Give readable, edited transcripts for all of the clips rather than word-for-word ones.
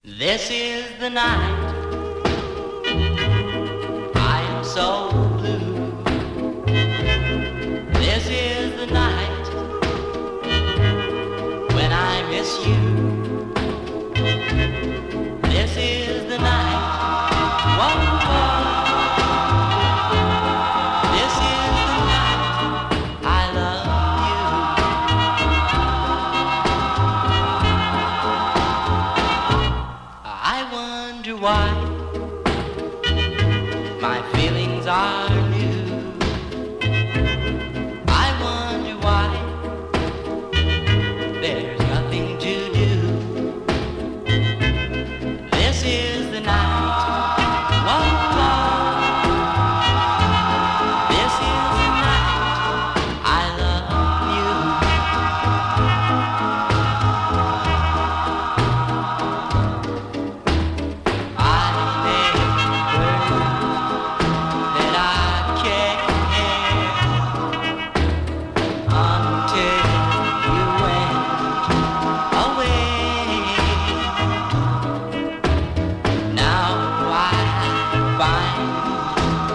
This is the night I am so blue. This is the night when I miss you. This is the night, whoa, whoa. This is the night I love you. I wonder why my feelings are new. I wonder why there's nothing to do. This is the night, whoa, whoa. This is the night I love you. I never that I care until you went away. Now I find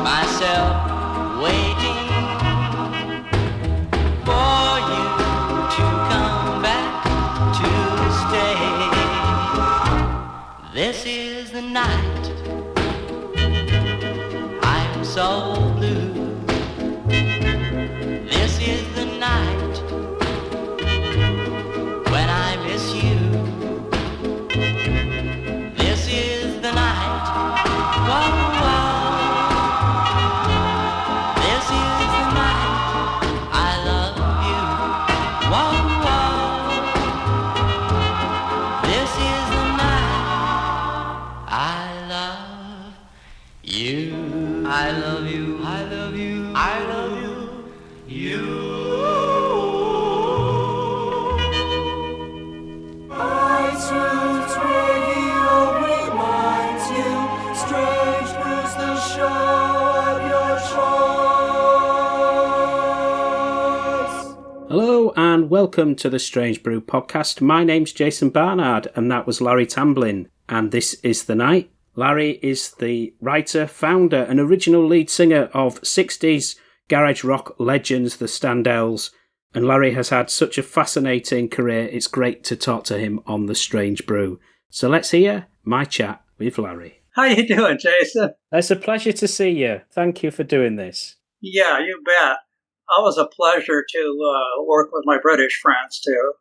myself waiting for you to come back to stay. This is the night I'm so blue. This is the night when I miss you. This is the night, whoa, whoa. This is the night I love you, whoa, whoa. This is the night I love you. I love you, I love you, I love you. iTunes Radio reminds you, Strange Brews, the show of your choice. Hello and welcome to the Strange Brew podcast. My name's Jason Barnard and that was Larry Tamblyn, and this is The Night. Larry is the writer, founder and original lead singer of 60s garage rock legends, the Standells, and Larry has had such a fascinating career, it's great to talk to him on the Strange Brew. So let's hear my chat with Larry. How you doing, Jason? It's a pleasure to see you. Thank you for doing this. Yeah, you bet. Always a pleasure to work with my British friends, too.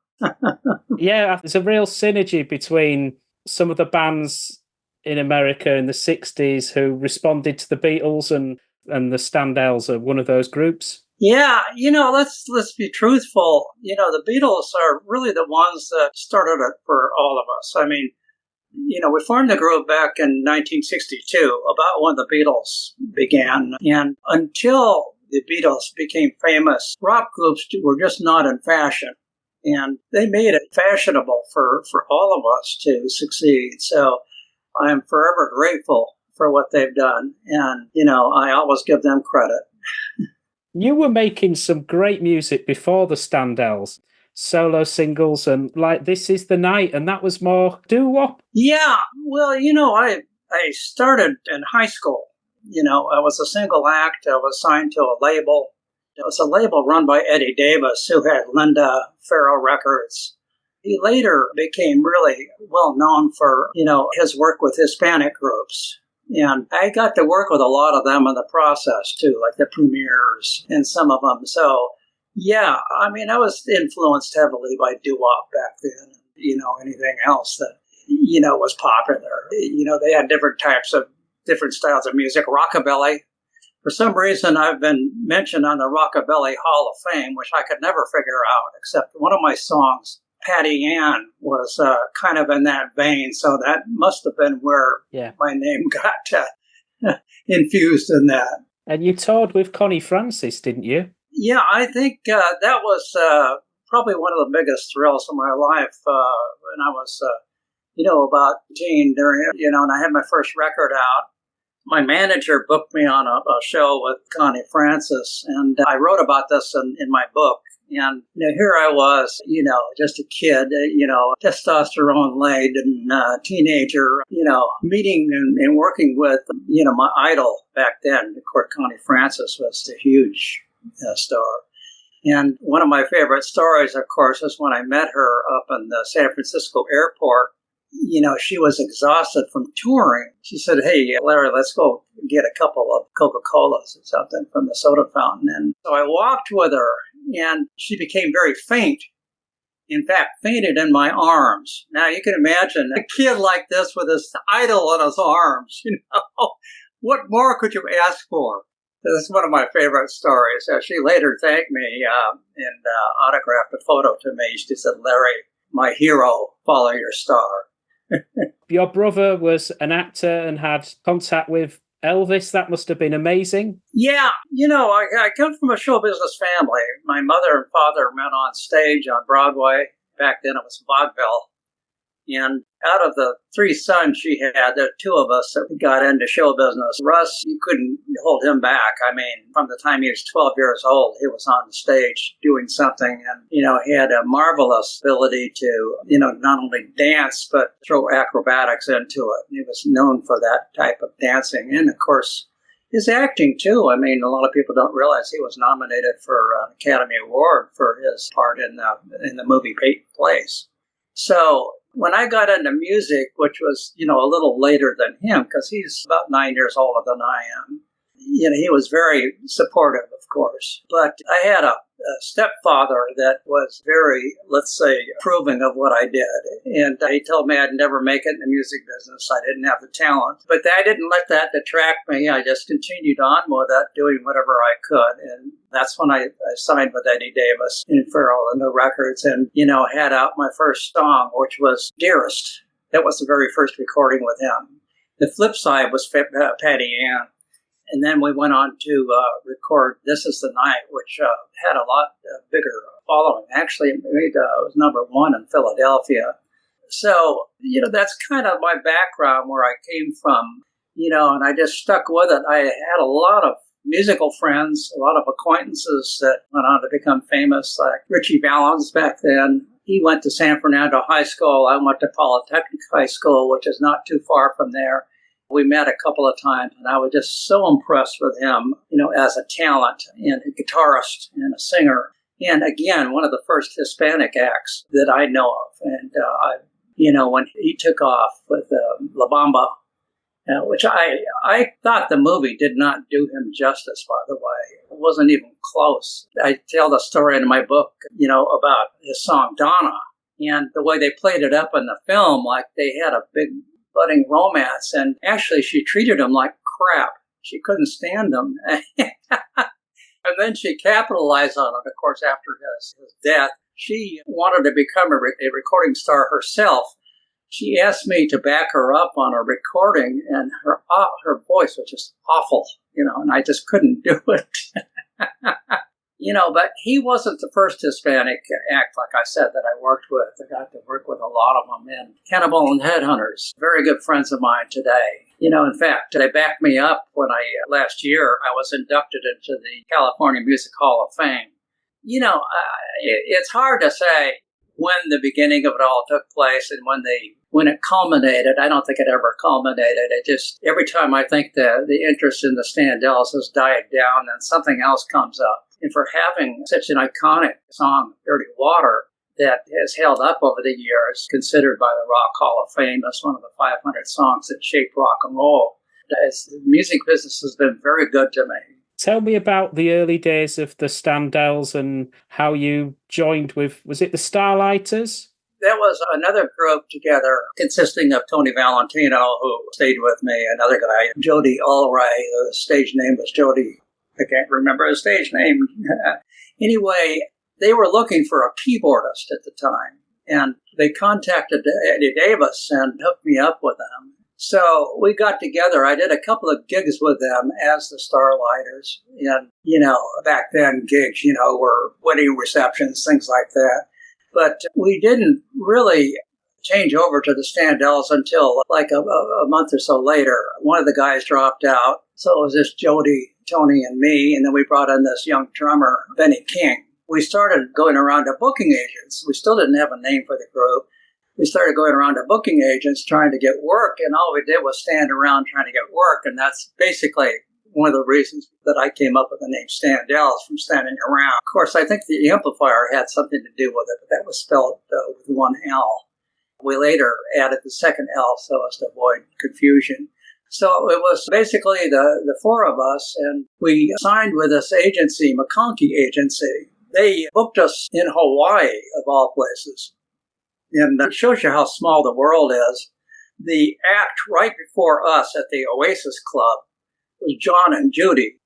Yeah, there's a real synergy between some of the bands in America in the 60s who responded to the Beatles, and the Standells are one of those groups. Yeah, let's be truthful. The Beatles are really the ones that started it for all of us. I mean, we formed the group back in 1962, about when the Beatles began. And until the Beatles became famous, rock groups were just not in fashion. And they made it fashionable for all of us to succeed. So I'm forever grateful for what they've done. And, I always give them credit. You were making some great music before the Standells, solo singles and like This Is the Night, and that was more doo-wop. Yeah, well, I started in high school. I was a single act. I was signed to a label. It was a label run by Eddie Davis, who had Linda Farrow Records. He later became really well known for, his work with Hispanic groups. And I got to work with a lot of them in the process, too, like the Premiers and some of them. So, yeah, I mean, I was influenced heavily by doo-wop back then, anything else that, was popular. They had different styles of music. Rockabilly. For some reason, I've been mentioned on the Rockabilly Hall of Fame, which I could never figure out, except one of my songs, Patty Ann, was kind of in that vein. So that must have been where my name got infused in that. And you toured with Connie Francis, didn't you? Yeah, I think that was probably one of the biggest thrills of my life when I was, about 18, and I had my first record out. My manager booked me on a show with Connie Francis, and I wrote about this in my book. And here I was, just a kid, testosterone laden teenager, meeting and working with, my idol back then. Of course, Connie Francis was the huge star. And one of my favorite stories, of course, is when I met her up in the San Francisco airport. She was exhausted from touring. She said, "Hey, Larry, let's go get a couple of Coca-Colas or something from the soda fountain." And so I walked with her, and she became very faint. In fact, fainted in my arms. Now, you can imagine a kid like this with his idol in his arms. What more could you ask for? This is one of my favorite stories. She later thanked me and autographed a photo to me. She said, "Larry, my hero, follow your star." Your brother was an actor and had contact with Elvis. That must have been amazing. Yeah, I come from a show business family. My mother and father met on stage on Broadway. Back then it was vaudeville. And out of the three sons she had, there were two of us that got into show business. Russ, you couldn't hold him back. I mean, from the time he was 12 years old, he was on the stage doing something. And, he had a marvelous ability to, not only dance, but throw acrobatics into it. He was known for that type of dancing. And, of course, his acting, too. I mean, a lot of people don't realize he was nominated for an Academy Award for his part in the movie Plays. So when I got into music, which was, a little later than him, because he's about 9 years older than I am, he was very supportive, of course. But I had a stepfather that was very, let's say, approving of what I did. And he told me I'd never make it in the music business. I didn't have the talent. But I didn't let that detract me. I just continued on with it, doing whatever I could. And that's when I signed with Eddie Davis in Farrell and the Records and, had out my first song, which was Dearest. That was the very first recording with him. The flip side was Patty Ann. And then we went on to record This Is the Night, which had a lot bigger following. Actually, it was number one in Philadelphia. So, that's kind of my background, where I came from, and I just stuck with it. I had a lot of musical friends, a lot of acquaintances that went on to become famous, like Richie Valens back then. He went to San Fernando High School. I went to Polytechnic High School, which is not too far from there. We met a couple of times, and I was just so impressed with him, as a talent and a guitarist and a singer. And again, one of the first Hispanic acts that I know of. And, when he took off with La Bamba, which I thought the movie did not do him justice, by the way. It wasn't even close. I tell the story in my book, about his song Donna, and the way they played it up in the film, like they had a big budding romance, and actually she treated him like crap. She couldn't stand him. And then she capitalized on it, of course, after his death. She wanted to become a recording star herself. She asked me to back her up on a recording, and her voice was just awful, and I just couldn't do it. But he wasn't the first Hispanic act, like I said, that I worked with. I got to work with a lot of them. And Cannibal and Headhunters, very good friends of mine today. In fact, they backed me up when last year, I was inducted into the California Music Hall of Fame. It's hard to say when the beginning of it all took place and when it culminated. I don't think it ever culminated. It just, every time I think the interest in the Standells has died down, then something else comes up. And for having such an iconic song, Dirty Water, that has held up over the years, considered by the Rock Hall of Fame as one of the 500 songs that shaped rock and roll, the music business has been very good to me. Tell me about the early days of the Standells and how you joined with, was it the Starlighters? That was another group together consisting of Tony Valentino, who stayed with me, another guy, Jody Allray, whose stage name was Jody. I can't remember his stage name. Anyway, they were looking for a keyboardist at the time, and they contacted Eddie Davis and hooked me up with them. So we got together. I did a couple of gigs with them as the Starlighters. And, back then gigs, were wedding receptions, things like that. But we didn't really change over to the Standells until like a month or so later. One of the guys dropped out. So it was just Jody, Tony, and me. And then we brought in this young drummer, Benny King. we started going around to booking agents. We still didn't have a name for the group. We started going around to booking agents trying to get work, and all we did was stand around trying to get work, and that's basically one of the reasons that I came up with the name Standells, from standing around. Of course, I think the amplifier had something to do with it, but that was spelled with one L. We later added the second L so as to avoid confusion. So it was basically the four of us, and we signed with this agency, McConkey Agency. They booked us in Hawaii, of all places. And that shows you how small the world is. The act right before us at the Oasis Club was John and Judy.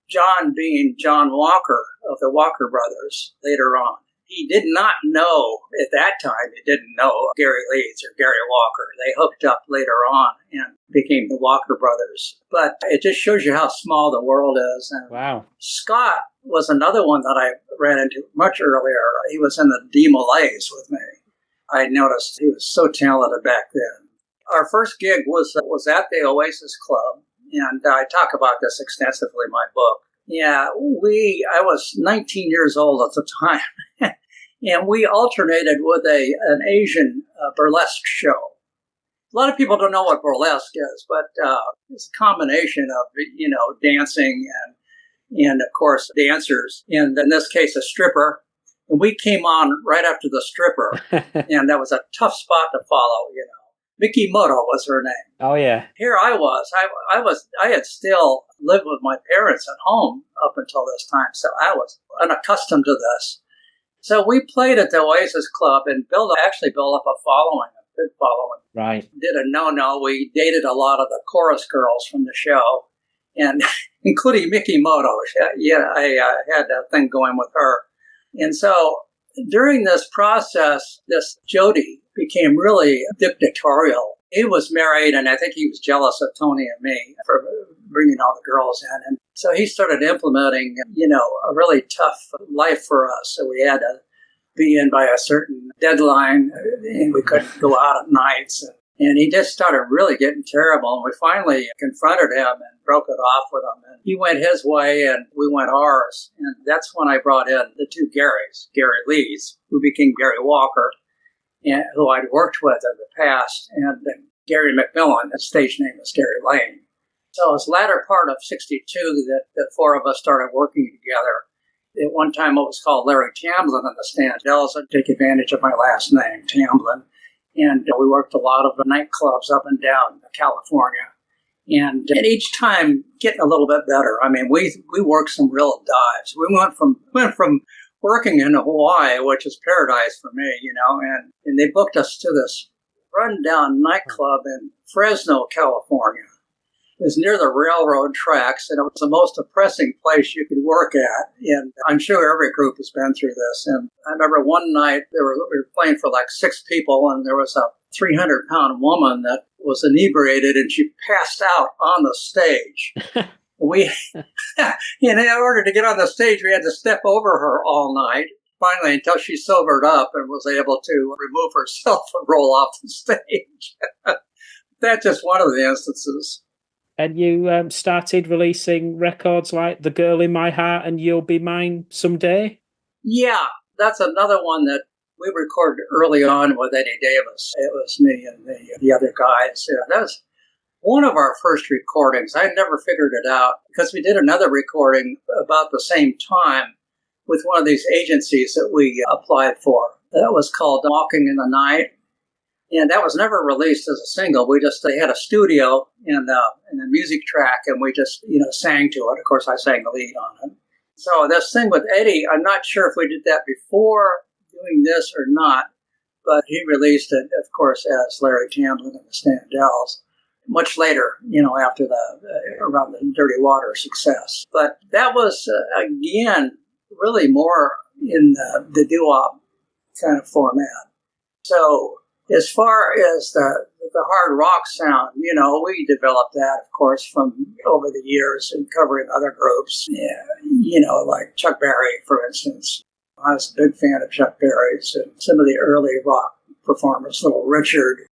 John being John Walker of the Walker Brothers later on. He did not know, at that time, he didn't know Gary Leeds or Gary Walker. They hooked up later on and became the Walker Brothers. But it just shows you how small the world is. And Wow. Scott was another one that I ran into much earlier. He was in the D Malays with me. I noticed he was so talented back then. Our first gig was at the Oasis Club, and I talk about this extensively in my book. Yeah, I was 19 years old at the time, and we alternated with an Asian burlesque show. A lot of people don't know what burlesque is, but it's a combination of, dancing and of course, dancers, and in this case, a stripper. And we came on right after the stripper, and that was a tough spot to follow, Miki Moto was her name. Oh, yeah. Here I was. I had still lived with my parents at home up until this time, so I was unaccustomed to this. So we played at the Oasis Club and actually built up a big following. Right. Did a no-no. We dated a lot of the chorus girls from the show, and including Miki Moto. I had a thing going with her. And so during this process, this Jody became really dictatorial. He was married, and I think he was jealous of Tony and me for bringing all the girls in. And so he started implementing, a really tough life for us. So we had to be in by a certain deadline, and we couldn't go out at nights. And he just started really getting terrible. And we finally confronted him and broke it off with him. And he went his way, and we went ours. And that's when I brought in the two Garys, Gary Leeds, who became Gary Walker, and who I'd worked with in the past, and Gary McMillan. His stage name was Gary Lane. So it was the latter part of 62 that the four of us started working together. At one time, it was called Larry Tamblyn and the Standells. I'd take advantage of my last name, Tamblyn. And we worked a lot of nightclubs up and down California. And each time getting a little bit better. I mean, we worked some real dives. We went from working in Hawaii, which is paradise for me, and they booked us to this rundown nightclub in Fresno, California. It was near the railroad tracks, and it was the most depressing place you could work at. And I'm sure every group has been through this. And I remember one night we were playing for like 6 people, and there was a 300-pound woman that was inebriated, and she passed out on the stage. In order to get on the stage, we had to step over her all night, finally, until she sobered up and was able to remove herself and roll off the stage. That's just one of the instances. And you started releasing records like The Girl in My Heart and You'll Be Mine Someday? Yeah, that's another one that we recorded early on with Eddie Davis. It was me and the other guys. That was one of our first recordings. I never figured it out because we did another recording about the same time with one of these agencies that we applied for. That was called Walking in the Night. And that was never released as a single. They had a studio and a music track, and we just, sang to it. Of course, I sang the lead on it. So this thing with Eddie, I'm not sure if we did that before doing this or not, but he released it, of course, as Larry Tamblyn and the Standells much later, after around the Dirty Water success. But that was, again, really more in the doo-wop kind of format. So as far as the hard rock sound, we developed that, of course, from over the years and covering other groups, like Chuck Berry, for instance. I was a big fan of Chuck Berry's and some of the early rock performers, Little Richard.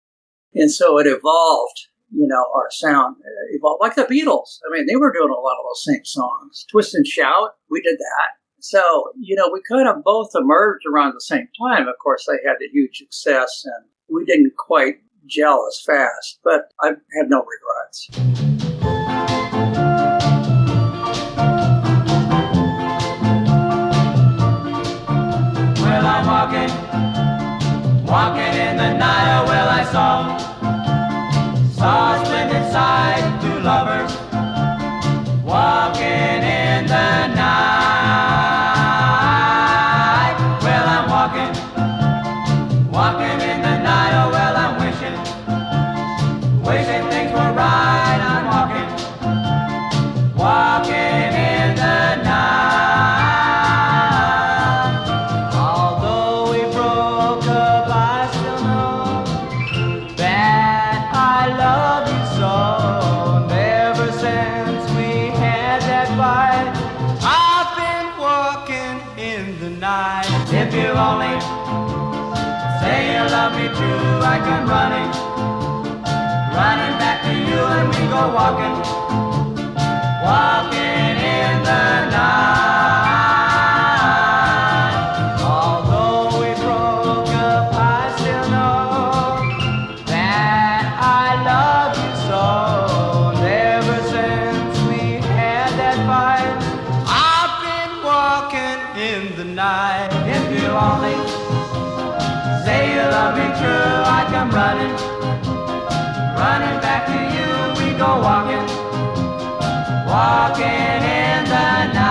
And so it evolved, our sound evolved, like the Beatles. I mean, they were doing a lot of those same songs. Twist and Shout, we did that. So, we kind of both emerged around the same time. Of course, they had the huge success, and we didn't quite gel as fast, but I have no regrets. Well, I'm walking in the night. Well, I saw a splendid sight, two lovers walking in the night. Well, I'm walking in the night. Oh, well, I'm wishing things were right. I'm walking in the night. Although we broke up, I still know that I love you so. And ever since we had that fight, I've been walking in the night. If you only say you love me true, I come running back to you, and we go walking in the night. Although we broke up, I still know that I love you so. And ever since we had that fight, I've been walking in the night. If you only say you love me true, I come running back to you, we go walking in the night.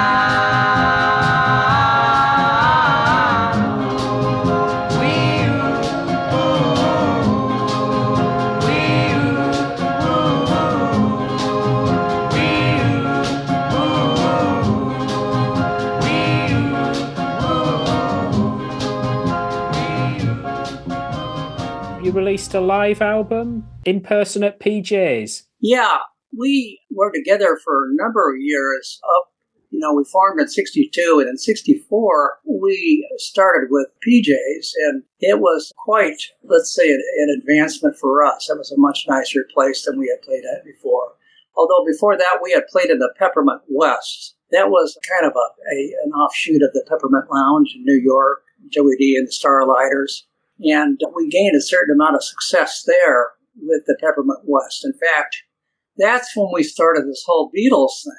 You released a live album in person at PJ's. Yeah, we were together for a number of years. We formed in 62, and in 64, we started with PJ's, and it was quite, let's say, an advancement for us. It was a much nicer place than we had played at before. Although before that, we had played in the Peppermint West. That was kind of an offshoot of the Peppermint Lounge in New York, Joey D and the Starlighters. And we gained a certain amount of success there with the Peppermint West. In fact, that's when we started this whole Beatles thing.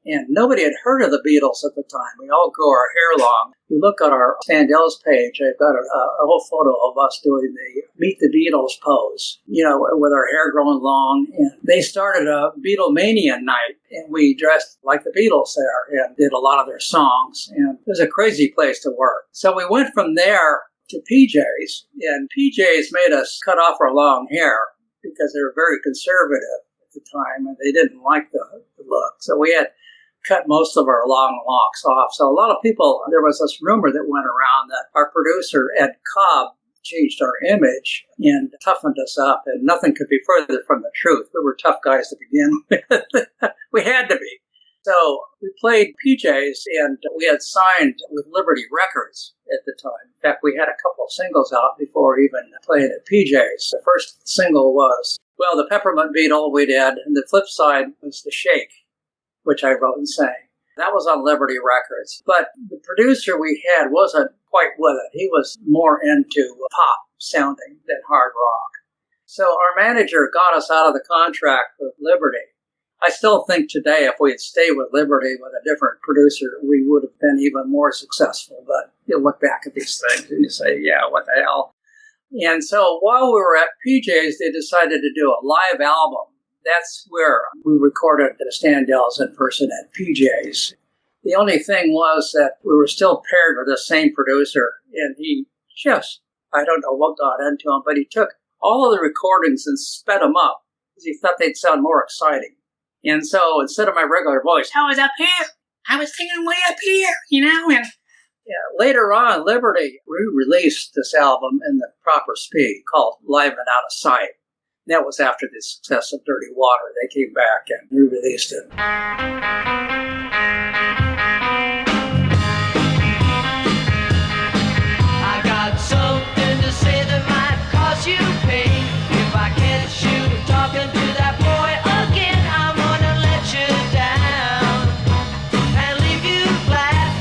And nobody had heard of the Beatles at the time. We all grew our hair long. You look at our Standells page, I've got a whole photo of us doing the Meet the Beatles pose, with our hair growing long. And they started a Beatlemania night, and we dressed like the Beatles there and did a lot of their songs. And it was a crazy place to work. So we went from there to PJ's, and PJ's made us cut off our long hair because they were very conservative at the time, and they didn't like the look. So we had cut most of our long locks off. So a lot of people, there was this rumor that went around that our producer, Ed Cobb, changed our image and toughened us up, and nothing could be further from the truth. We were tough guys to begin with. We had to be. So we played PJ's, and we had signed with Liberty Records at the time. In fact, we had a couple of singles out before even playing at PJ's. The first single was, the Peppermint Beetle we did, and the flip side was The Shake, which I wrote and sang. That was on Liberty Records. But the producer we had wasn't quite with it. He was more into pop sounding than hard rock. So our manager got us out of the contract with Liberty. I still think today if we had stayed with Liberty with a different producer, we would have been even more successful. But you look back at these things and you say, yeah, what the hell? And so while we were at PJ's, they decided to do a live album. That's where we recorded the Standells in person at PJ's. The only thing was that we were still paired with the same producer, and he just, I don't know what got into him, but he took all of the recordings and sped them up because he thought they'd sound more exciting. And so instead of my regular voice, I was up here, I was singing way up here, and later on, Liberty re-released this album in the proper speed called Live and Out of Sight. That was after the success of Dirty Water. They came back and re-released it. I got something to say that might cause you pain. If I catch you talking to that boy again, I'm gonna let you down and leave you flat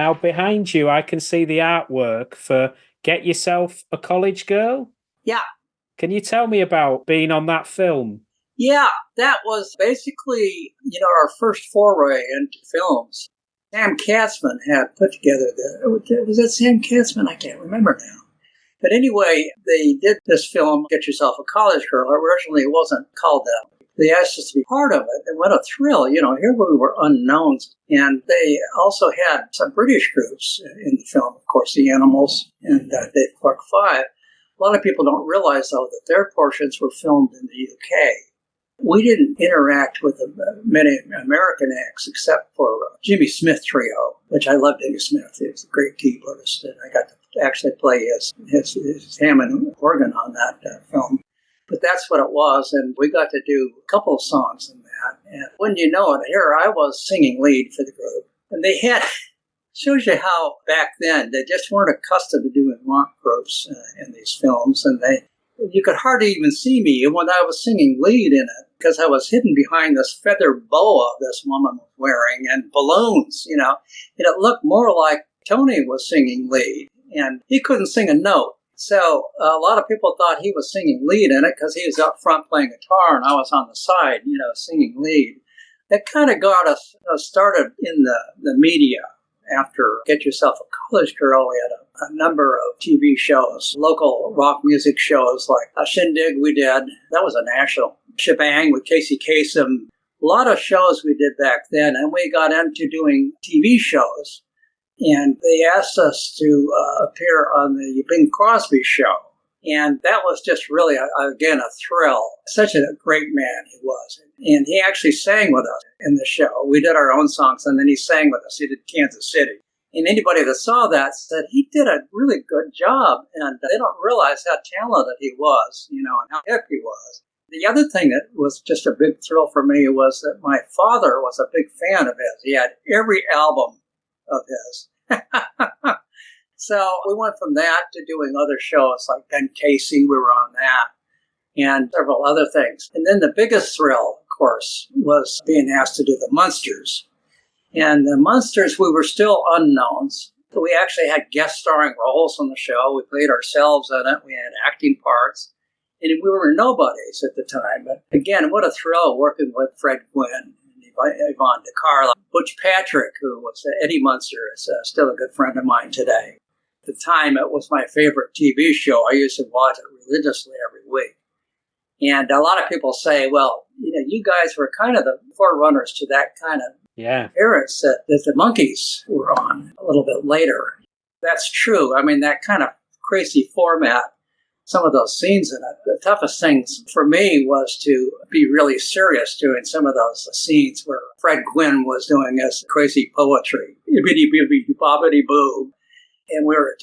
Now, behind you, I can see the artwork for Get Yourself a College Girl. Yeah. Can you tell me about being on that film? Yeah, that was basically, our first foray into films. Sam Katzman had put together was that Sam Katzman? I can't remember now. But anyway, they did this film, Get Yourself a College Girl. Originally, it wasn't called that. They asked us to be part of it. And what a thrill. Here we were unknowns. And they also had some British groups in the film, of course, the Animals and Dave Clark 5. A lot of people don't realize, though, that their portions were filmed in the UK. We didn't interact with many American acts except for Jimmy Smith Trio, which I loved Jimmy Smith. He was a great keyboardist, and I got to actually play his Hammond organ on that film. But that's what it was, and we got to do a couple of songs in that. And when you know it, here I was singing lead for the group. And they had, shows you how back then they just weren't accustomed to doing rock groups in these films. And you could hardly even see me when I was singing lead in it, because I was hidden behind this feather boa this woman was wearing and balloons, and it looked more like Tony was singing lead, and he couldn't sing a note. So a lot of people thought he was singing lead in it because he was up front playing guitar and I was on the side, singing lead. That kind of got us started in the media. After Get Yourself a College Girl, we had a number of TV shows, local rock music shows like a Shindig we did. That was a national shebang with Casey Kasem. A lot of shows we did back then, and we got into doing TV shows. And they asked us to appear on the Bing Crosby show. And that was just really, again, a thrill. Such a great man he was. And he actually sang with us in the show. We did our own songs, and then he sang with us. He did Kansas City. And anybody that saw that said he did a really good job. And they don't realize how talented he was, and how hip he was. The other thing that was just a big thrill for me was that my father was a big fan of his. He had every album of his. So we went from that to doing other shows like Ben Casey, we were on that, and several other things. And then the biggest thrill, of course, was being asked to do the Munsters. And the Munsters, we were still unknowns. We actually had guest starring roles on the show. We played ourselves in it. We had acting parts. And we were nobodies at the time. But again, what a thrill working with Fred Gwynne, Yvonne DeCarlo. Butch Patrick, who was Eddie Munster, is still a good friend of mine today. At the time, it was my favorite TV show. I used to watch it religiously every week. And a lot of people say, well, you guys were kind of the forerunners to that kind of appearance that the Monkees were on a little bit later. That's true. I mean, that kind of crazy format, some of those scenes in it. The toughest things for me was to be really serious doing some of those scenes where Fred Gwynne was doing his crazy poetry, bibbidi bibbidi bobbidi boo, and we were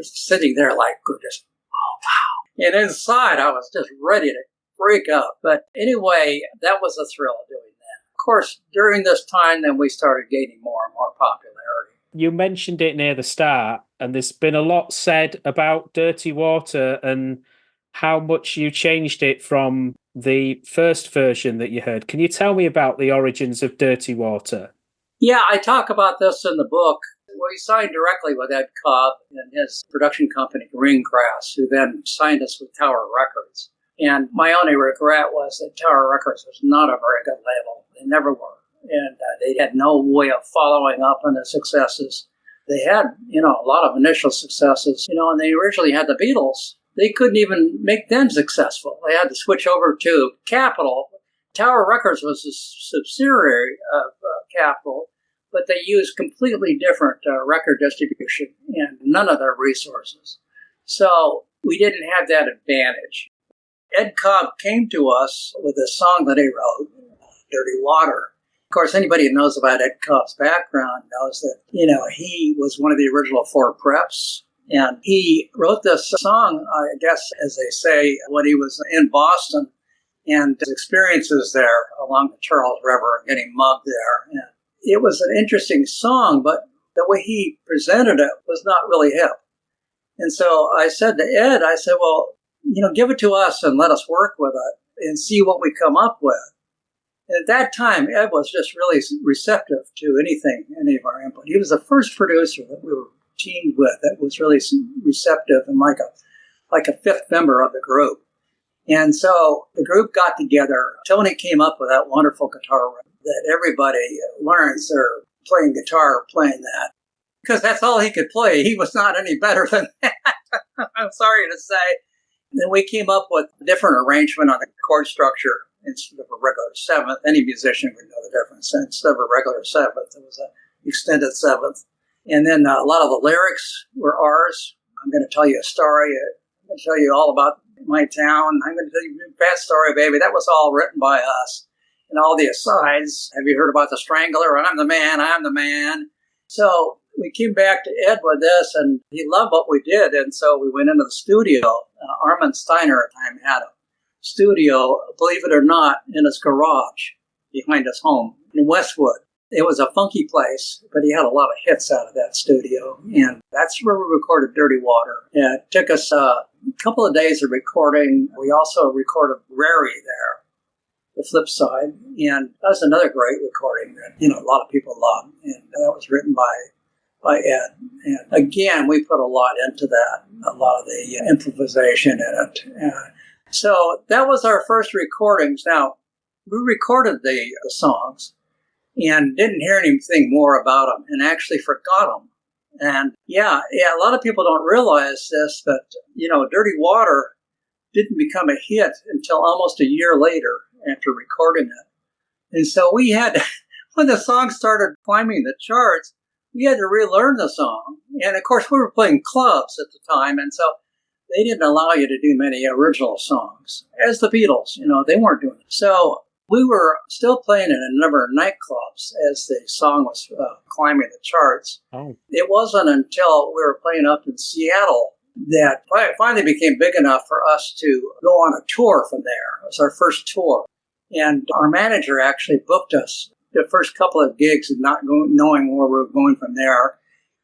sitting there like we're just, oh wow. And inside I was just ready to break up. But anyway, that was a thrill doing that. Of course, during this time, then we started gaining more and more popularity. You mentioned it near the start, and there's been a lot said about Dirty Water and how much you changed it from the first version that you heard. Can you tell me about the origins of Dirty Water? Yeah, I talk about this in the book. We signed directly with Ed Cobb and his production company, Greengrass, who then signed us with Tower Records. And my only regret was that Tower Records was not a very good label. They never were. And they had no way of following up on their successes. They had, a lot of initial successes, and they originally had the Beatles. They couldn't even make them successful. They had to switch over to Capitol. Tower Records was a subsidiary of Capitol, but they used completely different record distribution and none of their resources. So we didn't have that advantage. Ed Cobb came to us with a song that he wrote, Dirty Water. Of course, anybody who knows about Ed Cobb's background knows that, he was one of the original Four Preps. And he wrote this song, I guess, as they say, when he was in Boston and his experiences there along the Charles River and getting mugged there. And it was an interesting song, but the way he presented it was not really hip. And so I said to Ed, well, give it to us and let us work with it and see what we come up with. And at that time, Ed was just really receptive to anything, any of our input. He was the first producer that we were teamed with that was really receptive and like a fifth member of the group. And so the group got together. Tony came up with that wonderful guitar riff that everybody learns they're playing guitar, playing that. Because that's all he could play. He was not any better than that. I'm sorry to say. Then we came up with a different arrangement on the chord structure instead of a regular seventh. Any musician would know the difference. Instead of a regular seventh, it was an extended seventh. And then a lot of the lyrics were ours. I'm going to tell you a story. I'm going to tell you all about my town. I'm going to tell you a bad story, baby. That was all written by us. And all the asides. Have you heard about the Strangler? I'm the man. I'm the man. So we came back to Ed with this, and he loved what we did. And so we went into the studio. Armand Steiner at the time had a studio, believe it or not, in his garage behind his home in Westwood. It was a funky place, but he had a lot of hits out of that studio. And that's where we recorded Dirty Water. And it took us a couple of days of recording. We also recorded Rary there, the flip side. And that was another great recording that, a lot of people loved. And that was written by Ed. And again, we put a lot into that, a lot of the improvisation in it. So that was our first recordings. Now, we recorded the songs and didn't hear anything more about them and actually forgot them. And a lot of people don't realize this, but, Dirty Water didn't become a hit until almost a year later after recording it. And so we had, when the song started climbing the charts, we had to relearn the song. And of course, we were playing clubs at the time, and so they didn't allow you to do many original songs. As the Beatles, they weren't doing it. So we were still playing in a number of nightclubs as the song was climbing the charts. Oh. It wasn't until we were playing up in Seattle that it finally became big enough for us to go on a tour from there. It was our first tour. And our manager actually booked us the first couple of gigs and not knowing where we were going from there.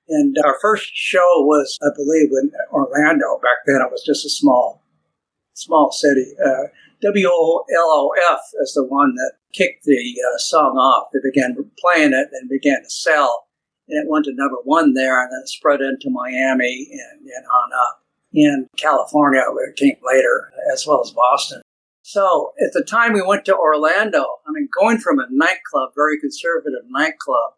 And our first show was, I believe, in Orlando. Back then, it was just a small city. WOLOF is the one that kicked the song off. They began playing it and began to sell. And it went to number one there, and then it spread into Miami and on up. In California, where it came later, as well as Boston. So at the time we went to Orlando, going from a nightclub, very conservative nightclub,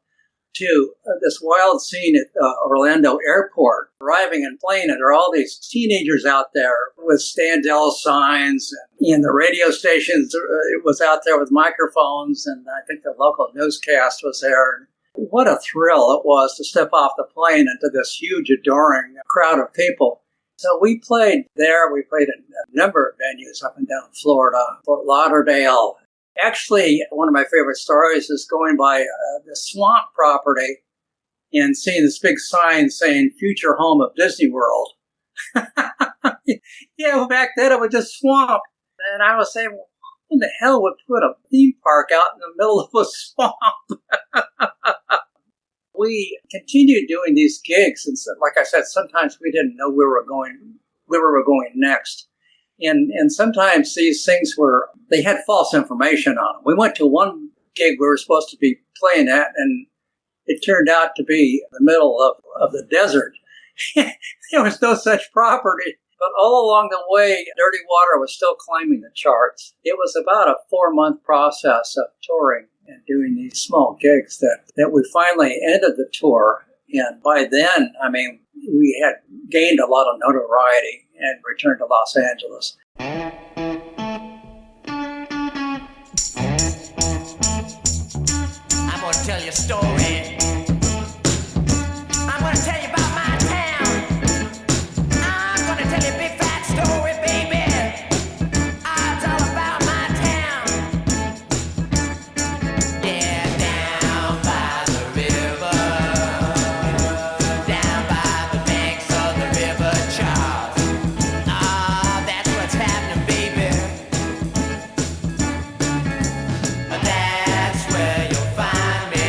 to this wild scene at Orlando Airport, arriving and playing it, there are all these teenagers out there with Standells signs, and the radio stations it was out there with microphones, and I think the local newscast was there. What a thrill it was to step off the plane into this huge, adoring crowd of people. So we played there. We played in a number of venues up and down Florida, Fort Lauderdale. Actually, one of my favorite stories is going by the swamp property and seeing this big sign saying future home of Disney World. Back then it was just swamp. And I was saying, well, who the hell would put a theme park out in the middle of a swamp? We continued doing these gigs, and so, like I said, sometimes we didn't know where we were going next. And sometimes these things they had false information on them. We went to one gig we were supposed to be playing at, and it turned out to be in the middle of the desert. There was no such property. But all along the way, Dirty Water was still climbing the charts. It was about a 4-month process of touring and doing these small gigs that we finally ended the tour. And by then, we had gained a lot of notoriety and returned to Los Angeles. I'm going to tell you a story. I'm going to tell you about my town. I'm going to tell you a big fat story, baby. I'll tell about my town. Yeah, down by the river. Down by the banks of the River Charles. Ah, that's what's happening, baby. That's where you'll find me.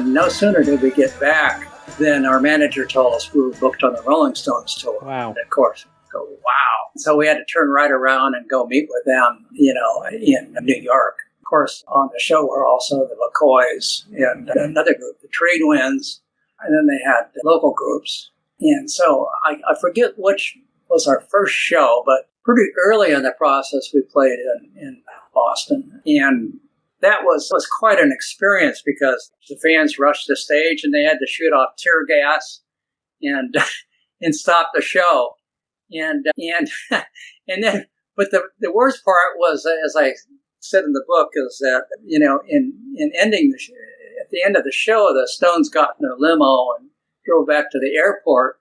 And no sooner did we get back than our manager told us we were booked on the Rolling Stones tour. Wow. And of course, go, wow. So we had to turn right around and go meet with them, in New York. Of course, on the show were also the McCoys and another group, the Trade Winds, and then they had local groups. And so I forget which was our first show, but pretty early in the process we played in Boston. And that was quite an experience because the fans rushed the stage and they had to shoot off tear gas and and stop the show. And then, but the worst part was, as I said in the book, is that in ending at the end of the show, the Stones got in their limo and drove back to the airport.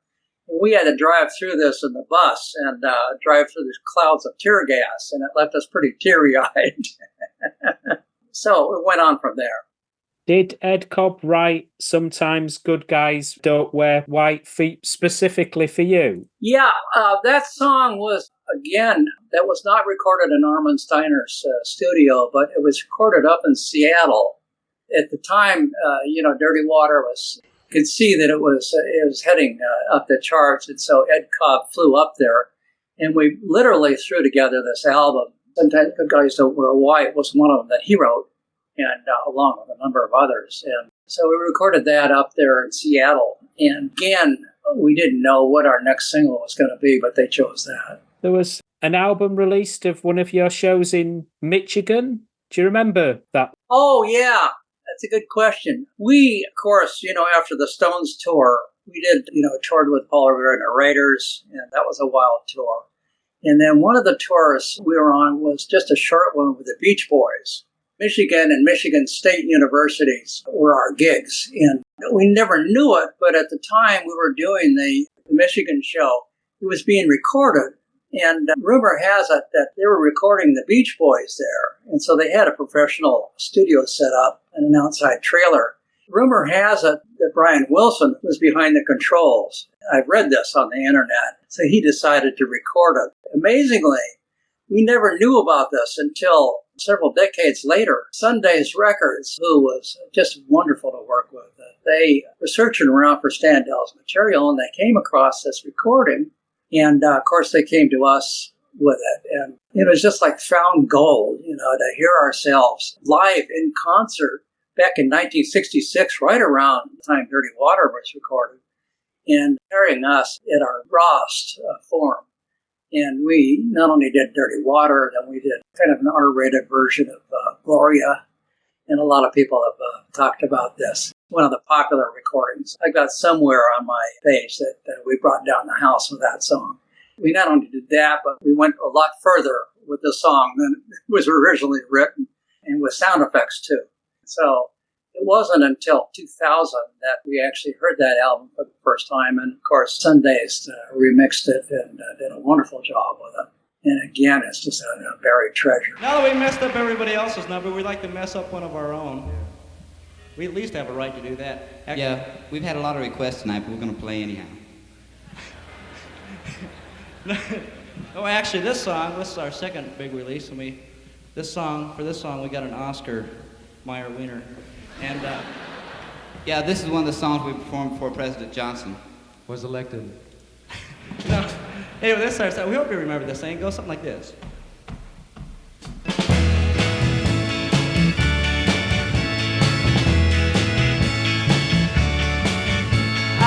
And we had to drive through this in the bus and drive through these clouds of tear gas, and it left us pretty teary-eyed. So it went on from there. Did Ed Cobb write Sometimes Good Guys Don't Wear White Feet specifically for you? Yeah, that song was, again, that was not recorded in Armin Steiner's studio, but it was recorded up in Seattle. At the time, Dirty Water could see that it was heading up the charts, and so Ed Cobb flew up there, and we literally threw together this album. Sometimes Good Guys Don't Wear White was one of them that he wrote, and along with a number of others. And so we recorded that up there in Seattle. And again, we didn't know what our next single was going to be, but they chose that. There was an album released of one of your shows in Michigan. Do you remember that? Oh, yeah. That's a good question. We, of course, after the Stones tour, we did, toured with Paul Revere and the Raiders, and that was a wild tour. And then one of the tours we were on was just a short one with the Beach Boys. Michigan and Michigan State universities were our gigs. And we never knew it, but at the time we were doing the Michigan show, it was being recorded. And rumor has it that they were recording the Beach Boys there. And so they had a professional studio set up and an outside trailer. Rumor has it that Brian Wilson was behind the controls. I've read this on the internet. So he decided to record it. Amazingly, we never knew about this until several decades later. Sunday's Records, who was just wonderful to work with, they were searching around for Standells material, and they came across this recording. And, of course, they came to us with it. And it was just like found gold, to hear ourselves live in concert back in 1966, right around the time Dirty Water was recorded, and hearing us at our rawest form. And we not only did Dirty Water, then we did kind of an R-rated version of Gloria. And a lot of people have talked about this. One of the popular recordings I got somewhere on my page that we brought down the house with that song. We not only did that, but we went a lot further with the song than it was originally written, and with sound effects too. So it wasn't until 2000 that we actually heard that album for the first time. And of course, Sundays remixed it and did a wonderful job with it. And again, it's just a buried treasure. Now that we messed up everybody else's number, we'd like to mess up one of our own. We at least have a right to do that. Yeah, we've had a lot of requests tonight, but we're going to play anyhow. No, actually, this is our second big release, and for this song, we got an Oscar Mayer Wiener. And, yeah, this is one of the songs we performed before President Johnson was elected. Anyway, this starts out. We hope you remember this thing. It goes something like this.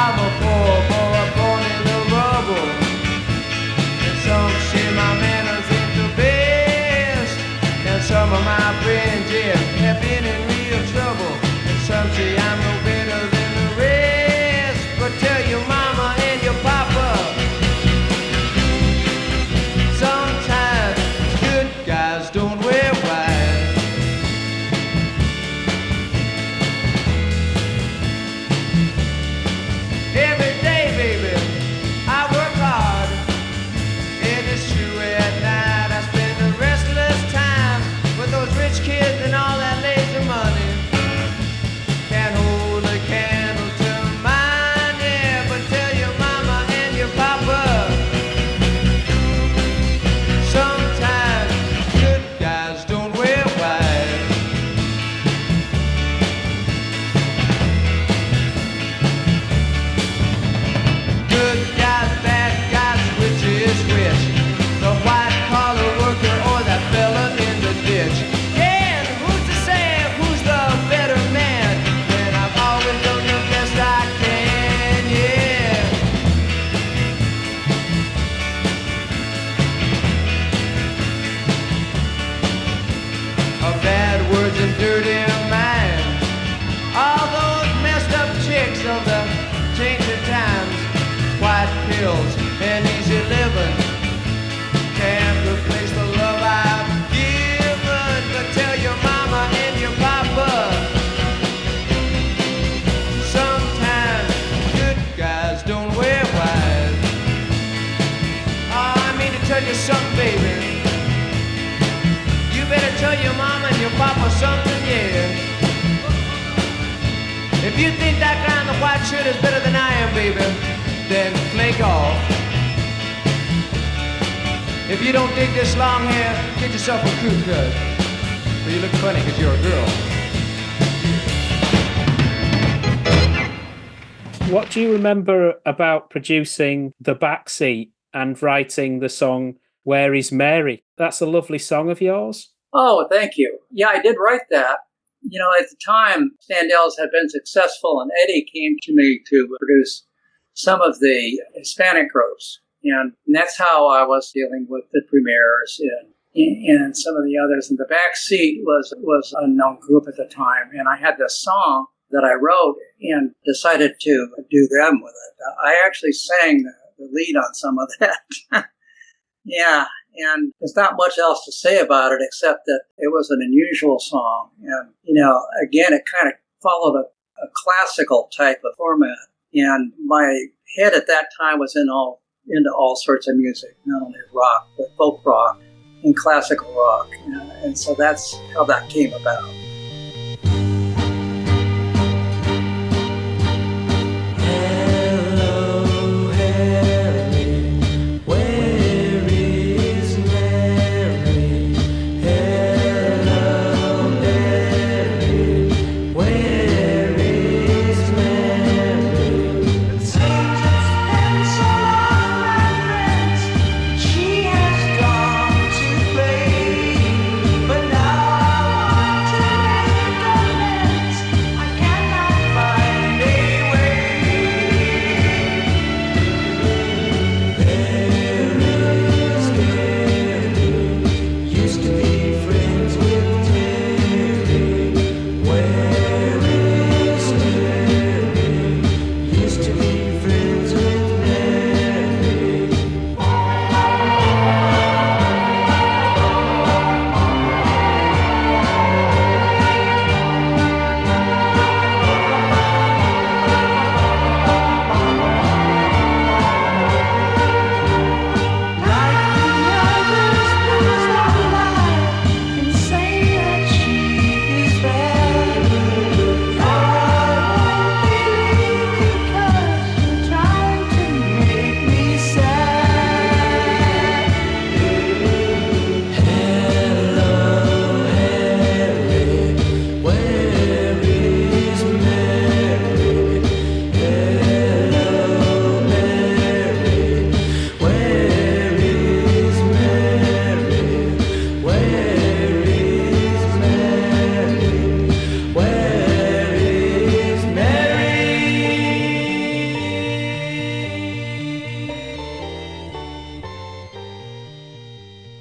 I'm a poor boy born in the rubble, and some say my manners ain't the best, and some of my friends, yeah, have been in real trouble, and some say I'm no better than the rest, but tell your mama and your papa, sometimes good guys don't wear white. Every day pills and easy living can't replace the love I've given. But tell your mama and your papa, sometimes good guys don't wear white. Oh, I mean to tell you something, baby. You better tell your mama and your papa something, yeah. If you think that guy in the white shirt is better than I am, baby, then flake off. If you don't dig this long hair, get yourself a crew cut. But you look funny because you're a girl. What do you remember about producing The Backseat and writing the song Where Is Mary? That's a lovely song of yours. Oh, thank you. Yeah, I did write that. You know, at the time, Standells had been successful, and Eddie came to me to produce some of the Hispanic groups. And that's how I was dealing with the Premiers and some of the others. And The Backseat was a known group at the time. And I had this song that I wrote and decided to do them with it. I actually sang the lead on some of that. Yeah. And there's not much else to say about it except that it was an unusual song. And, you know, again, it kind of followed a classical type of format. And my head at that time was into all sorts of music, not only rock, but folk rock and classical rock. And so that's how that came about.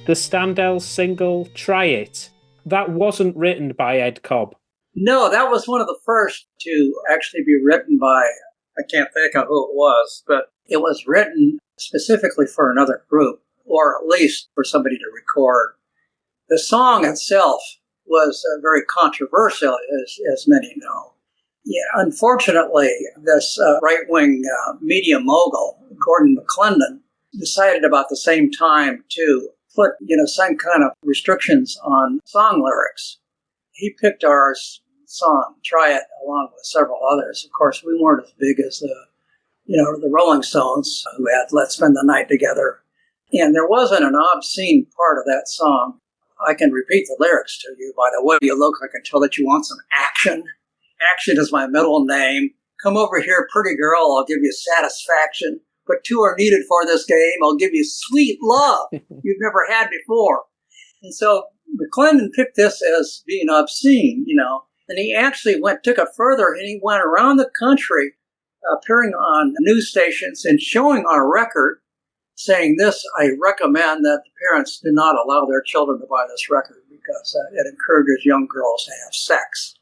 The Standells single, Try It, that wasn't written by Ed Cobb. No, that was one of the first to actually be written by, I can't think of who it was, but it was written specifically for another group, or at least for somebody to record. The song itself was very controversial, as many know. Yeah, unfortunately, this right-wing media mogul, Gordon McClendon, decided about the same time to put, some kind of restrictions on song lyrics. He picked our song, Try It, along with several others. Of course, we weren't as big as the Rolling Stones, who had Let's Spend the Night Together. And there wasn't an obscene part of that song. I can repeat the lyrics to you. By the way you look, I can tell that you want some action. Action is my middle name. Come over here, pretty girl, I'll give you satisfaction. But two are needed for this game. I'll give you sweet love you've never had before. And so McClendon picked this as being obscene, And he actually took it further, and he went around the country appearing on news stations and showing on a record saying this, I recommend that the parents do not allow their children to buy this record because it encourages young girls to have sex.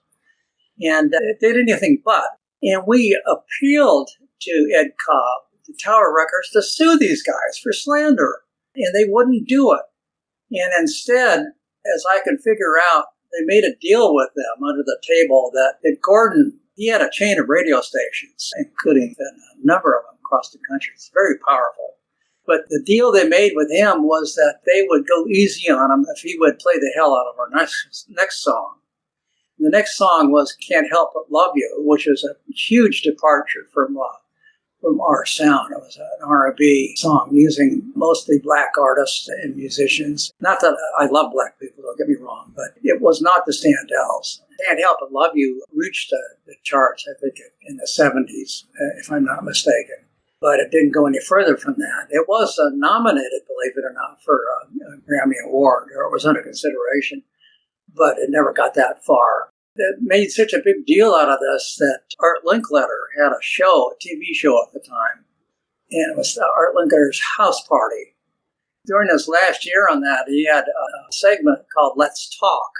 And it did anything but. And we appealed to Ed Cobb to Tower Records to sue these guys for slander, and they wouldn't do it. And instead, as I could figure out, they made a deal with them under the table that Gordon, he had a chain of radio stations, including a number of them across the country. It's very powerful. But the deal they made with him was that they would go easy on him if he would play the hell out of our next song. And the next song was Can't Help But Love You, which is a huge departure from our sound. It was an R&B song using mostly black artists and musicians. Not that I love black people, don't get me wrong, but it was not the Standells. Can't Help But Love You reached the charts, I think, in the 70s, if I'm not mistaken. But it didn't go any further from that. It was nominated, believe it or not, for a Grammy Award, or it was under consideration, but it never got that far. It made such a big deal out of this that Art Linkletter had a show, a TV show at the time, and it was Art Linkletter's house party. During his last year on that, he had a segment called Let's Talk,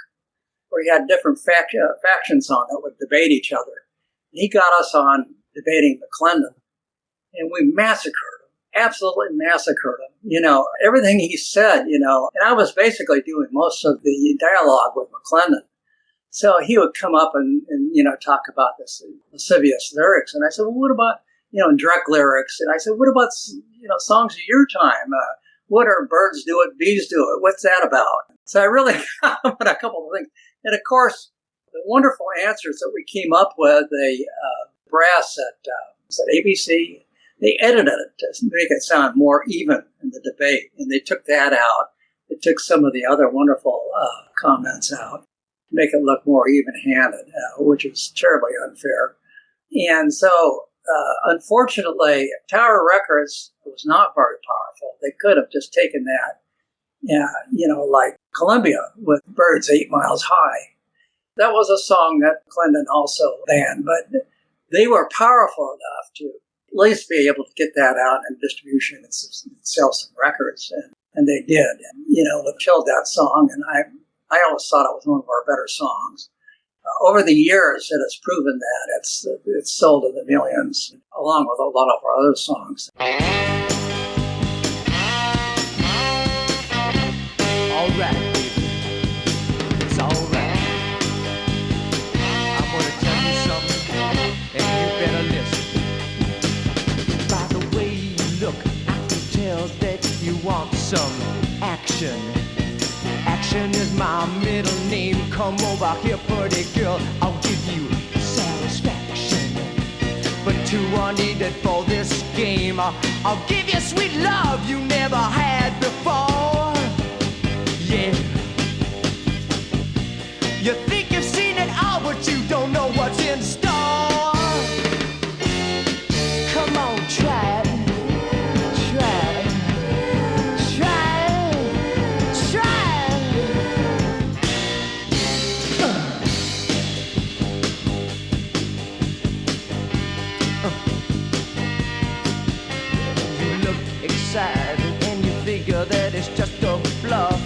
where he had different factions on that would debate each other. And he got us on debating McClendon, and we massacred him, absolutely massacred him. You know, everything he said, you know, and I was basically doing most of the dialogue with McClendon. So he would come up and you know, talk about this lascivious lyrics. And I said, well, what about, you know, direct lyrics? And I said, what about, you know, songs of your time? What are birds do it, bees do it? What's that about? So I really got him on a couple of things. And of course, the wonderful answers that we came up with, the brass at ABC, they edited it to make it sound more even in the debate. And they took that out. They took some of the other wonderful comments out, make it look more even-handed, which is terribly unfair. And so, unfortunately, Tower Records was not very powerful. They could have just taken that, you know, like Columbia with Birds 8 Miles High. That was a song that Clendon also banned, but they were powerful enough to at least be able to get that out in distribution and sell some records, and they did. And, you know, it killed that song, and I always thought it was one of our better songs. Over the years, it has proven that it's sold in the millions, along with a lot of our other songs. All right, baby. It's all right. I'm gonna tell you something, and you better listen. By the way you look, I can tell that you want some action. Action is my middle name. Come over here, pretty girl. I'll give you satisfaction. But two are needed for this game. I'll give you sweet love you never had before. Yeah. You think you've seen it all, but you don't know what's in store. Come on, try it. And you figure that it's just a bluff.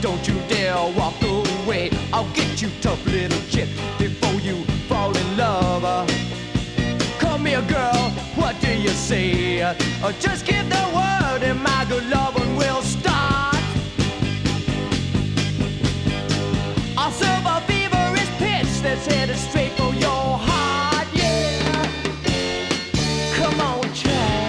Don't you dare walk away. I'll get you, tough little chip, before you fall in love. Come here, girl, what do you say? Just give the word and my good lovin' will start. I'll serve a feverish pitch that's headed straight for your heart, yeah. Come on, try.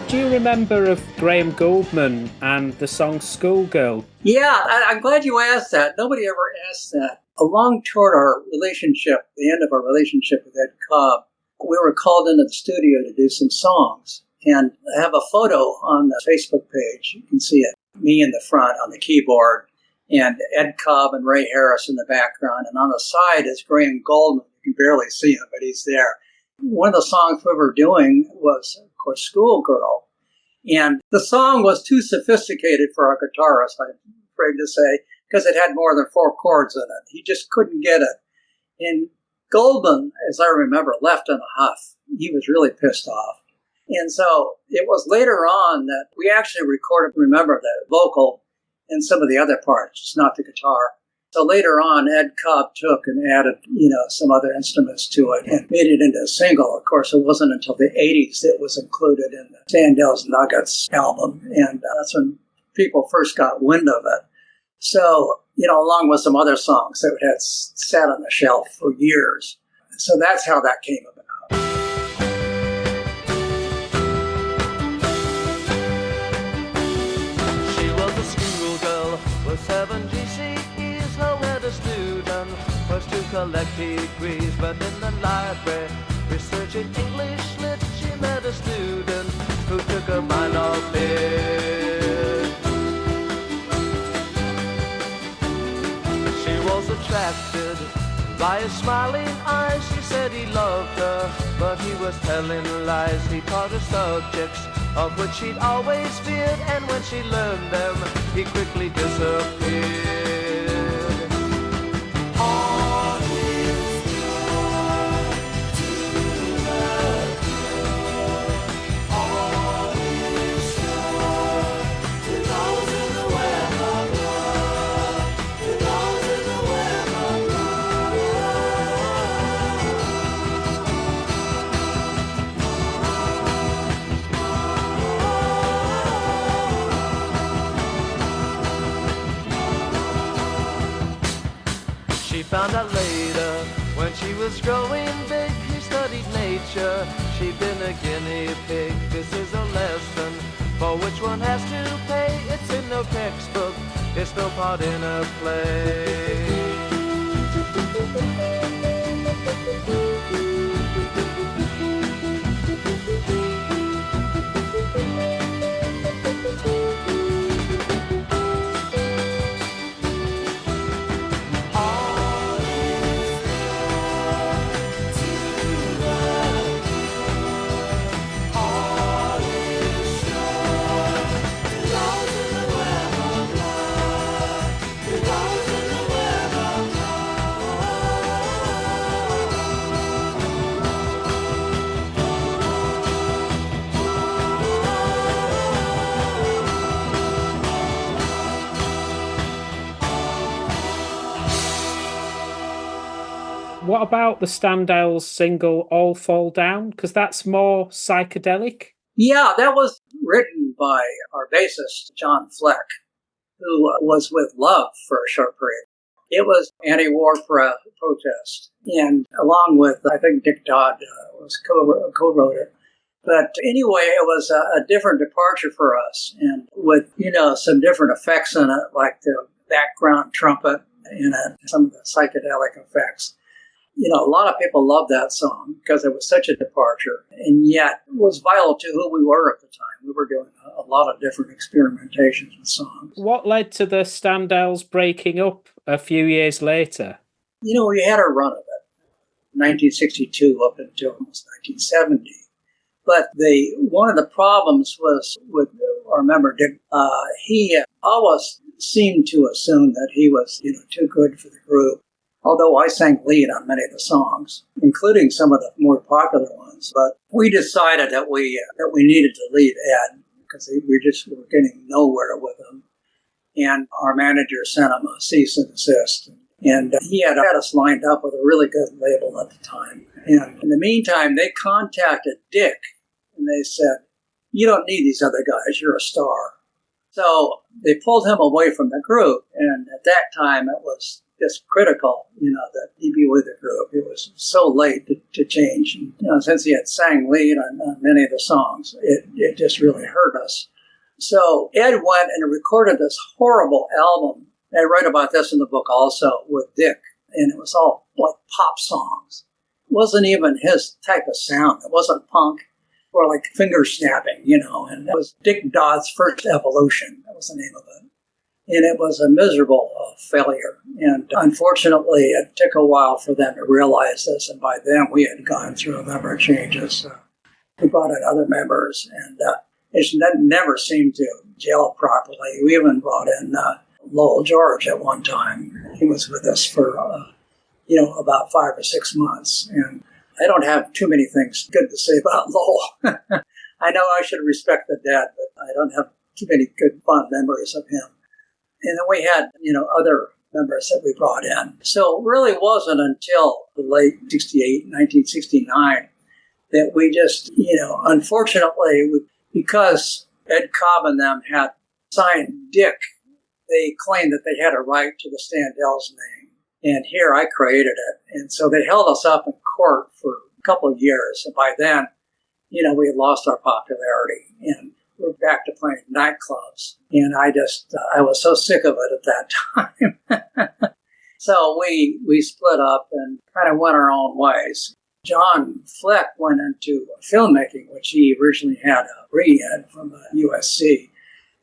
What do you remember of Graham Gouldman and the song Schoolgirl? Yeah, I'm glad you asked that. Nobody ever asked that. Along toward our relationship, the end of our relationship with Ed Cobb, we were called into the studio to do some songs. And I have a photo on the Facebook page. You can see it. Me in the front on the keyboard, and Ed Cobb and Ray Harris in the background. And on the side is Graham Gouldman. You can barely see him, but he's there. One of the songs we were doing was, of course, Schoolgirl. And the song was too sophisticated for our guitarist, I'm afraid to say, because it had more than 4 chords in it. He just couldn't get it. And Goldman, as I remember, left in a huff. He was really pissed off. And so it was later on that we actually recorded, remember, the vocal and some of the other parts, just not the guitar. So later on, Ed Cobb took and added, some other instruments to it and made it into a single. Of course, it wasn't until the 80s that it was included in the Standells Nuggets album. And that's when people first got wind of it. So, along with some other songs that had sat on the shelf for years. So that's how that came about. She was a schoolgirl with 7 GCEs, nowhere to student was to collect degrees. But in the library, researching English lit, she met a student who took her mind off it. She was attracted by his smiling eyes. She said he loved her, but he was telling lies. He taught her subjects of which she'd always feared, and when she learned them, he quickly disappeared. All is good to the pure. All is good to those in the web of love, to those in the web of love. She found out later, when she was growing big, he studied nature. She'd been a guinea pig. This is a lesson for which one has to pay. It's in no textbook, it's no part in a play. What about the Standells single All Fall Down? Because that's more psychedelic. Yeah, that was written by our bassist, John Fleck, who was with Love for a short period. It was anti-war protest, and along with, I think, Dick Dodd was co-wrote it. But anyway, it was a different departure for us, and with, some different effects in it, like the background trumpet in it, some of the psychedelic effects. A lot of people loved that song because it was such a departure, and yet it was vital to who we were at the time. We were doing a lot of different experimentations with songs. What led to the Standells breaking up a few years later? We had a run of it, 1962 up until almost 1970. But one of the problems was with our member, Dick. He always seemed to assume that he was, too good for the group. Although I sang lead on many of the songs, including some of the more popular ones. But we decided that we needed to leave Ed because we just were getting nowhere with him. And our manager sent him a cease and desist. And he had us lined up with a really good label at the time. And in the meantime, they contacted Dick and they said, "You don't need these other guys, you're a star." So they pulled him away from the group. And at that time, it was just critical, that he be with the group. It was so late to change. And, since he had sang lead on many of the songs, it just really hurt us. So Ed went and recorded this horrible album. I write about this in the book also with Dick, and it was all like pop songs. It wasn't even his type of sound. It wasn't punk or like finger snapping, and it was Dick Dodd's first evolution. That was the name of it. And it was a miserable failure. And unfortunately, it took a while for them to realize this. And by then, we had gone through a number of changes. We brought in other members, and it never seemed to gel properly. We even brought in Lowell George at one time. He was with us for, about 5 or 6 months. And I don't have too many things good to say about Lowell. I know I should respect the dead, but I don't have too many good, fond memories of him. And then we had, other members that we brought in. So it really wasn't until the late 1969, that we just, unfortunately, because Ed Cobb and them had signed Dick, they claimed that they had a right to the Standells name. And here I created it. And so they held us up in court for a couple of years. And by then, we had lost our popularity. And we're back to playing nightclubs. And I was so sick of it at that time. So we split up and kind of went our own ways. John Fleck went into filmmaking, which he originally had a degree in from USC.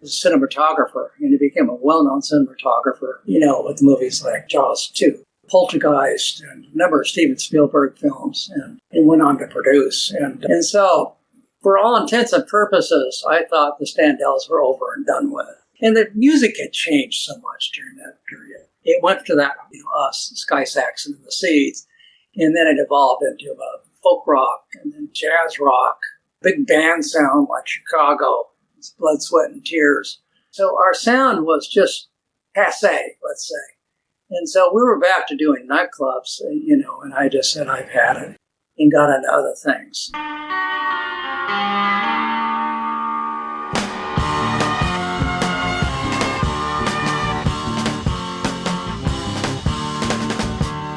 As a cinematographer, and he became a well-known cinematographer, with movies like Jaws 2, Poltergeist, and a number of Steven Spielberg films, and he went on to produce. And so, for all intents and purposes, I thought the Standells were over and done with. And the music had changed so much during that period. It went to that, us, Sky Saxon and the Seeds, and then it evolved into folk rock, and then jazz rock, big band sound like Chicago, Blood, Sweat, and Tears. So our sound was just passé, let's say. And so we were back to doing nightclubs, and I just said, I've had it, and got into other things.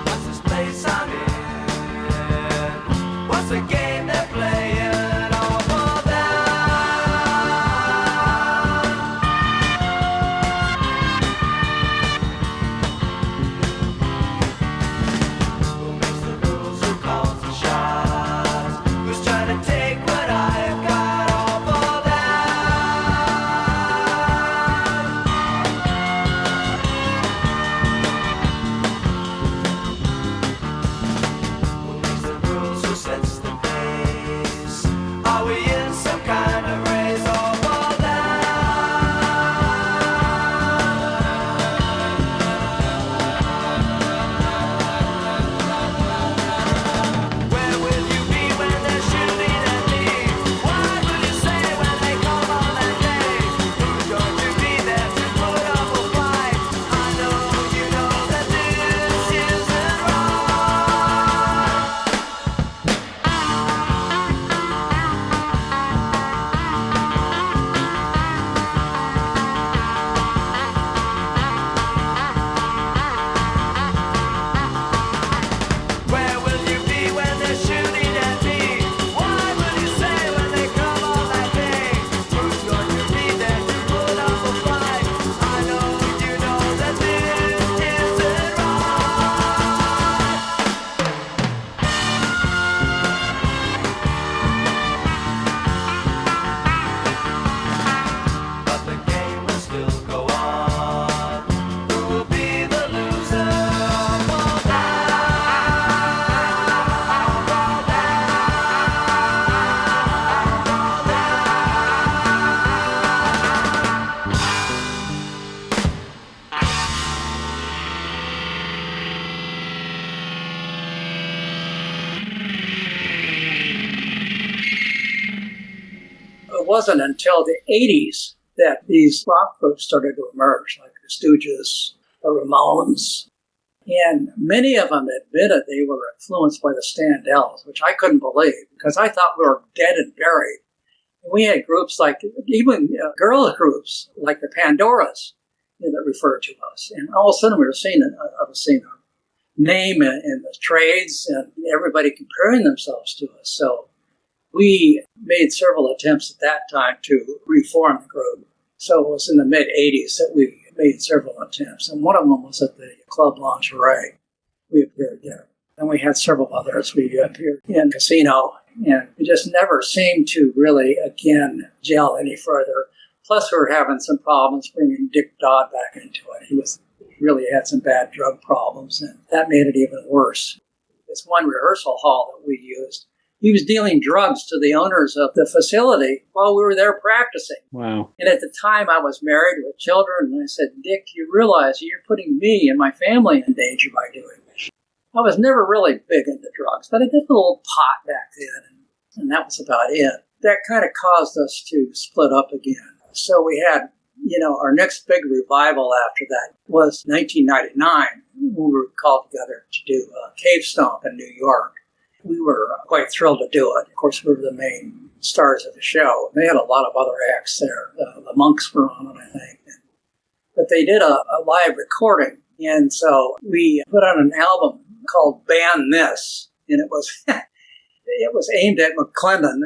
What's this place I'm in? What's the game they're playing? It wasn't until the 80s that these rock groups started to emerge, like the Stooges, the Ramones. And many of them admitted they were influenced by the Standells, which I couldn't believe because I thought we were dead and buried. And we had groups like, even girl groups like the Pandoras. that referred to us. And all of a sudden I was seeing our name in the trades and everybody comparing themselves to us. So we made several attempts at that time to reform the group. So it was in the mid-'80s that we made several attempts. And one of them was at the Club Lingerie. We appeared there. And we had several others. We appeared in Casino. And we just never seemed to really, again, gel any further. Plus, we were having some problems bringing Dick Dodd back into it. He really had some bad drug problems, and that made it even worse. This one rehearsal hall that we used, he was dealing drugs to the owners of the facility while we were there practicing. Wow. And at the time, I was married with children, and I said, Dick, you realize you're putting me and my family in danger by doing this. I was never really big into drugs, but I did a little pot back then, and that was about it. That kind of caused us to split up again. So we had, our next big revival after that was 1999, when we were called together to do Cave Stomp in New York. We were quite thrilled to do it. Of course, we were the main stars of the show. They had a lot of other acts there. The Monks were on it, I think. But they did a live recording, and so we put on an album called Ban This, and it was it was aimed at McClendon,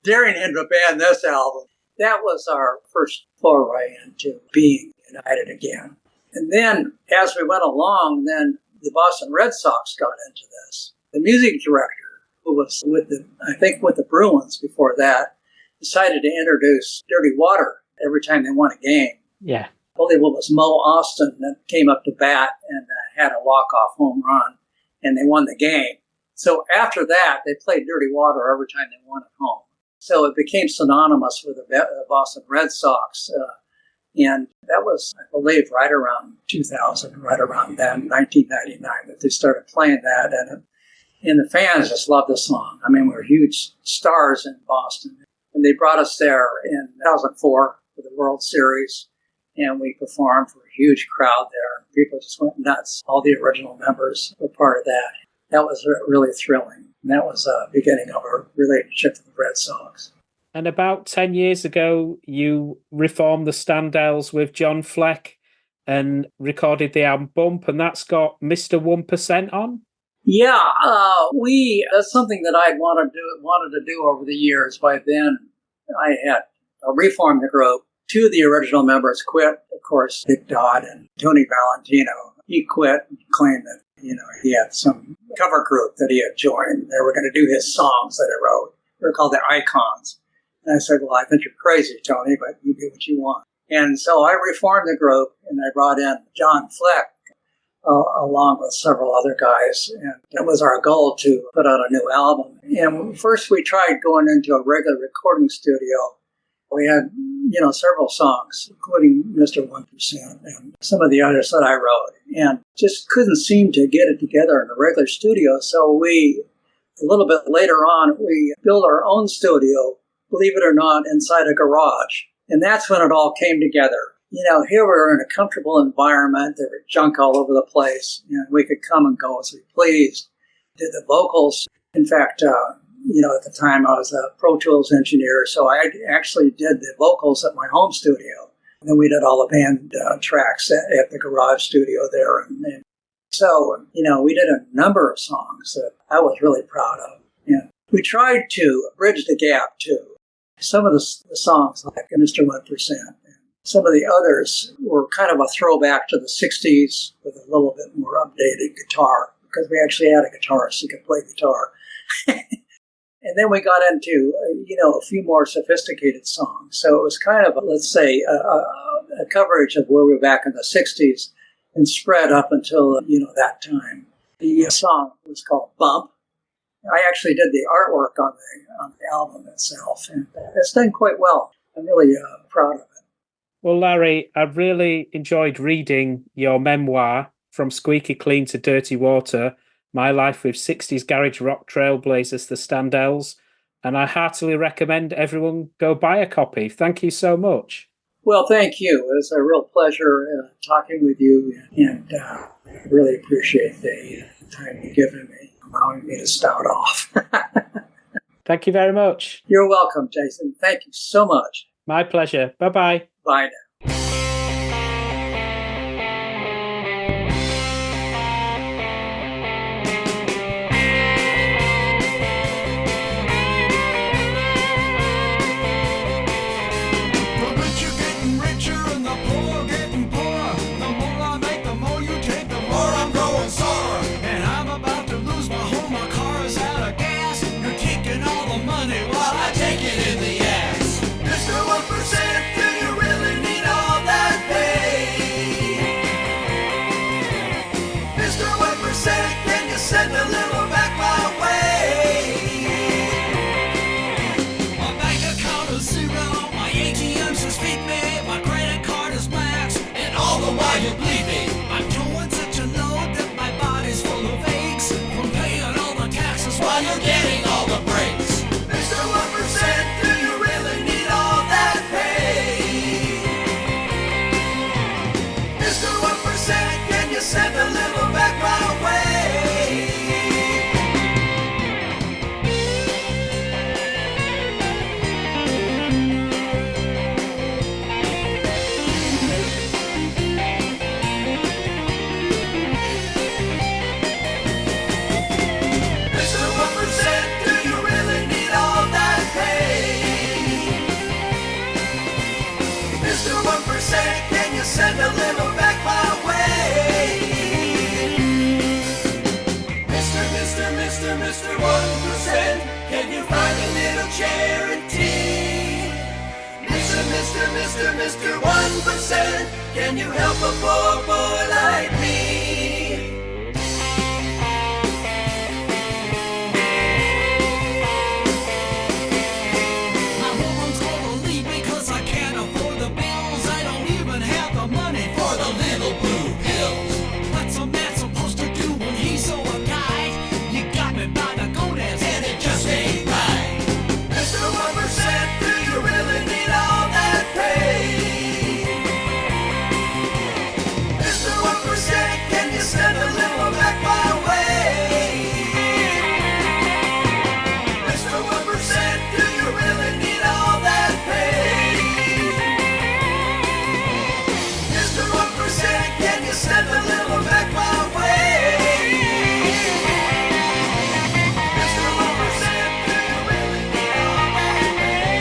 daring him to ban this album. That was our first foray into being united again. And then, as we went along, then the Boston Red Sox got into this. The music director, who was with the Bruins before that, decided to introduce Dirty Water every time they won a game. Yeah. I believe it was Mo Austin that came up to bat and had a walk-off home run, and they won the game. So after that, they played Dirty Water every time they won at home. So it became synonymous with the Boston Red Sox. And that was, I believe, right around 2000, right around then, 1999, that they started playing that. And the fans just loved the song. I mean, we were huge stars in Boston. And they brought us there in 2004 for the World Series. And we performed for a huge crowd there. People just went nuts. All the original members were part of that. That was really thrilling. And that was the beginning of our relationship with the Red Sox. And about 10 years ago, you reformed the Standells with John Fleck and recorded the album Bump, and that's got Mr. 1% on? Yeah, that's something that I'd wanted to do over the years. By then, I had reformed the group. Two of the original members quit, of course, Dick Dodd and Tony Valentino. He quit and claimed that, he had some cover group that he had joined. They were going to do his songs that he wrote. They were called the Icons. And I said, well, I think you're crazy, Tony, but you do what you want. And so I reformed the group, and I brought in John Fleck, along with several other guys. And it was our goal to put out a new album. And first we tried going into a regular recording studio. We had, several songs, including Mr. 1% and some of the others that I wrote, and just couldn't seem to get it together in a regular studio. So a little bit later on, we built our own studio, believe it or not, inside a garage. And that's when it all came together. Here we were in a comfortable environment. There were junk all over the place. We could come and go as we pleased. Did the vocals. In fact, at the time I was a Pro Tools engineer, so I actually did the vocals at my home studio. And then we did all the band tracks at the garage studio there. And so, we did a number of songs that I was really proud of. And we tried to bridge the gap to some of the songs like Mr. 1%. Some of the others were kind of a throwback to the 60s with a little bit more updated guitar, because we actually had a guitarist who could play guitar. And then we got into, a few more sophisticated songs. So it was kind of, let's say, a coverage of where we were back in the 60s and spread up until, that time. The song was called Bump. I actually did the artwork on the album itself, and it's done quite well. I'm really proud of it. Well, Larry, I've really enjoyed reading your memoir, From Squeaky Clean to Dirty Water, My Life with 60s Garage Rock Trailblazers, the Standells, and I heartily recommend everyone go buy a copy. Thank you so much. Well, thank you. It was a real pleasure talking with you, and I really appreciate the time you've given me, allowing me to start off. Thank you very much. You're welcome, Jason. Thank you so much. My pleasure. Bye-bye. Bye now. Mr. 1%, can you find a little charity? Mr. 1%, can you help a poor boy like me? My woman's gonna leave because I can't afford the bills. I don't even have the money for the little blue pills. What's a man supposed to do when he's so uptight? You got me by the gonads and it just ain't right. Mr. 1%, do you really need all that pay? Mr. 1%, can you send a little back my way? Mr. 1%, do you really need all that pay? Mr. 1%, can you send a little back my way? Mr. 1%, do you really need all that pay?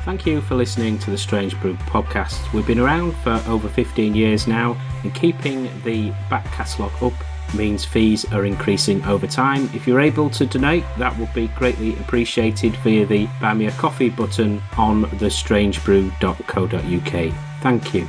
Thank you for listening to the Strange Brew podcast. We've been around for over 15 years now, and keeping the back catalogue up means fees are increasing over time. If you're able to donate, that would be greatly appreciated via the Buy Me a Coffee button on thestrangebrew.co.uk. Thank you.